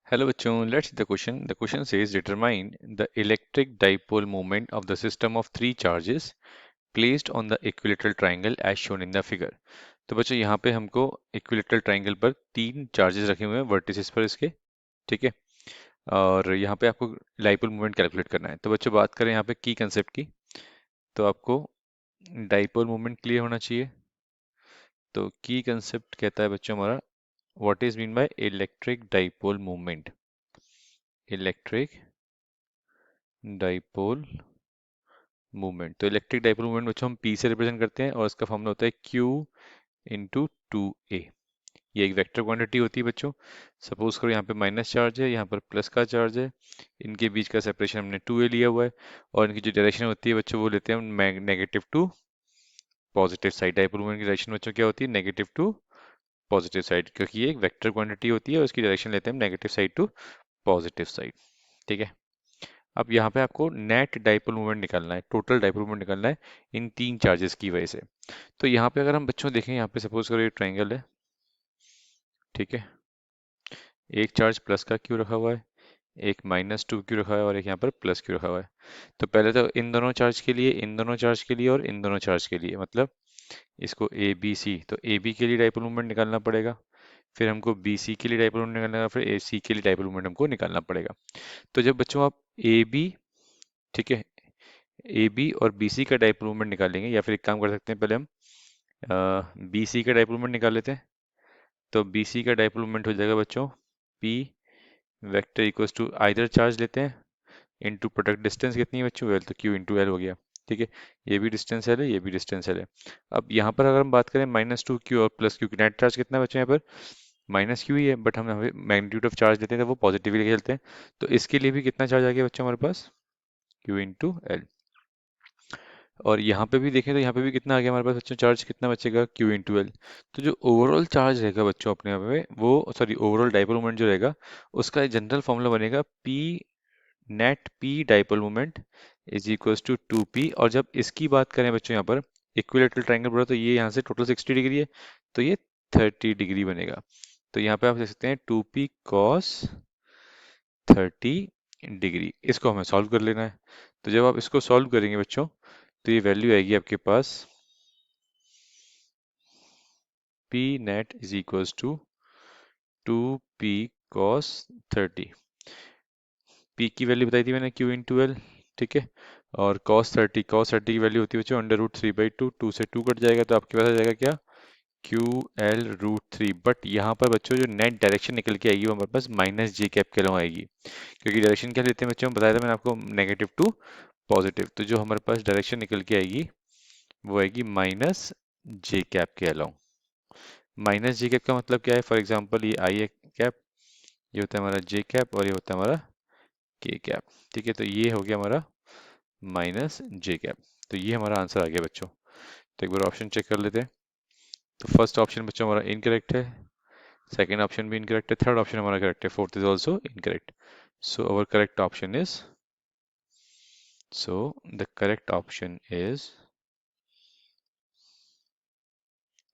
Hello बच्चों, let's see the question. The question says determine the electric dipole moment of the system of three charges placed on the equilateral triangle as shown in the figure. तो बच्चों यहाँ पे हमको equilateral triangle पर तीन charges रखे हुए हैं वर्टिसेस पर इसके, ठीक है। और यहाँ पे आपको डाइपोल मोमेंट कैलकुलेट करना है। तो बच्चों बात करें यहाँ पे की कंसेप्ट की, तो आपको डाइपोल मोमेंट क्लियर होना चाहिए। तो की कंसेप्ट कहता है बच्चों हमारा what is mean by electric dipole moment. Electric dipole movement, तो इलेक्ट्रिक डाइपोल मूवमेंट बच्चों हम पी से रिप्रेजेंट करते हैं और इसका फॉर्मूला होता है क्यू इंटू टू ए। ये एक वेक्टर क्वांटिटी होती है बच्चों। सपोज करो यहाँ पे माइनस चार्ज है, यहाँ पर प्लस का चार्ज है, इनके बीच का सेपरेशन हमने टू ए लिया हुआ है और इनकी जो डायरेक्शन होती है बच्चों वो लेते हैं हम negative to positive side. Dipole movement की डायरेक्शन बच्चों क्या होती है, नेगेटिव टू पॉजिटिव साइड, क्योंकि ये एक वेक्टर क्वांटिटी होती है और उसकी डायरेक्शन लेते हैं हम negative side to positive side, ठीक है। अब यहाँ पे आपको नेट डाइपोल मोमेंट निकालना है, टोटल डाइपोल मोमेंट निकालना है इन तीन चार्जेस की वजह से। तो यहाँ पे अगर हम बच्चों देखें, यहाँ पे सपोज करो ये ट्रायंगल है, ठीक है। एक चार्ज प्लस का क्यू रखा हुआ है, एक माइनस टू क्यू रखा है और एक यहाँ पर प्लस क्यू रखा हुआ है। तो पहले तो इन दोनों चार्ज के लिए, इन दोनों चार्ज के लिए और इन दोनों चार्ज के लिए, मतलब इसको ए बी सी, तो ए बी के लिए डाइपोल मोमेंट निकालना पड़ेगा। फिर हमको बी सी के लिए डाइपोल मोमेंट निकालना है, फिर ए सी के लिए डाइपोल मोमेंट हमको निकालना पड़ेगा। तो जब बच्चों आप ए बी, ठीक है, ए बी और बी सी का डाइपोल मोमेंट निकालेंगे, या फिर एक काम कर सकते हैं, पहले हम बी सी का डाइपोल मोमेंट निकाल लेते हैं। तो बी सी का डाइपोल मोमेंट हो जाएगा बच्चों P vector equals to either charge लेते हैं इनटू प्रोडक्ट डिस्टेंस कितनी है बच्चों, एल, तो क्यू इंटू एल हो गया, ठीक है। ये भी डिस्टेंस एल है, ये भी डिस्टेंस एल है। अब यहाँ पर अगर हम बात करें माइनस टू क्यू और प्लस क्यू की, नेट चार्ज कितना है बच्चों यहाँ पर, माइनस क्यू ही है, बट हम यहाँ पे मैग्नीट्यूड ऑफ चार्ज लेते हैं तो वो पॉजिटिवली खेलते हैं। तो इसके लिए भी कितना चार्ज आ गया बच्चों हमारे पास, क्यू इंटू एल। और यहाँ पे भी देखें तो यहाँ पे भी कितना आ गया हमारे पास बच्चों, चार्ज कितना बचेगा, क्यू इंटू एल। तो जो ओवरऑल चार्ज रहेगा बच्चों अपने यहाँ पे, वो सॉरी ओवरऑल डाइपोल मोमेंट जो रहेगा, उसका जनरल फॉर्मूला बनेगा P net P dipole moment is equals to to P. और जब इसकी बात करें बच्चों यहाँ पर इक्विलेटरल ट्रायंगल बोला, तो ये यहाँ से टोटल 60 डिग्री है, तो ये 30 डिग्री बनेगा। तो यहाँ पे आप देख सकते हैं टू पी कॉस 30 डिग्री। इसको हमें सॉल्व कर लेना है। तो जब आप इसको सॉल्व करेंगे बच्चों, तो ये वैल्यू आएगी आपके पास P net is equals to to P cos 30। P की वैल्यू बताई थी मैंने क्यू इंटू एल, ठीक है। और कॉस 30 की वैल्यू होती है बच्चों under root three by two, two से टू कट जाएगा तो आपके पास आ जाएगा क्या, Q L root three. But यहाँ पर बच्चों जो नेट डायरेक्शन निकल के आएगी वो हमारे पास माइनस जे कैप के अलॉन्ग आएगी, क्योंकि डायरेक्शन क्या लेते हैं बच्चों, बताया था मैंने आपको, नेगेटिव टू पॉजिटिव। तो जो हमारे पास डायरेक्शन निकल के आएगी वो आएगी माइनस जे कैप के अलॉन्ग। माइनस जे कैप का मतलब क्या है, फॉर एग्जांपल ये आई है कैप, ये होता है हमारा जे कैप और ये होता है हमारा के कैप, ठीक है। तो ये हो गया हमारा माइनस जे कैप। तो ये हमारा आंसर आ गया बच्चों। तो एक बार ऑप्शन चेक कर लेते हैं। तो फर्स्ट ऑप्शन बच्चों हमारा इनकरेक्ट है, सेकंड ऑप्शन भी इनकरेक्ट है, थर्ड ऑप्शन हमारा करेक्ट है, fourth is also incorrect. So our correct option is, so the correct option is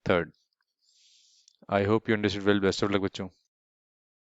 third. I hope you understood well. Best of luck बच्चों।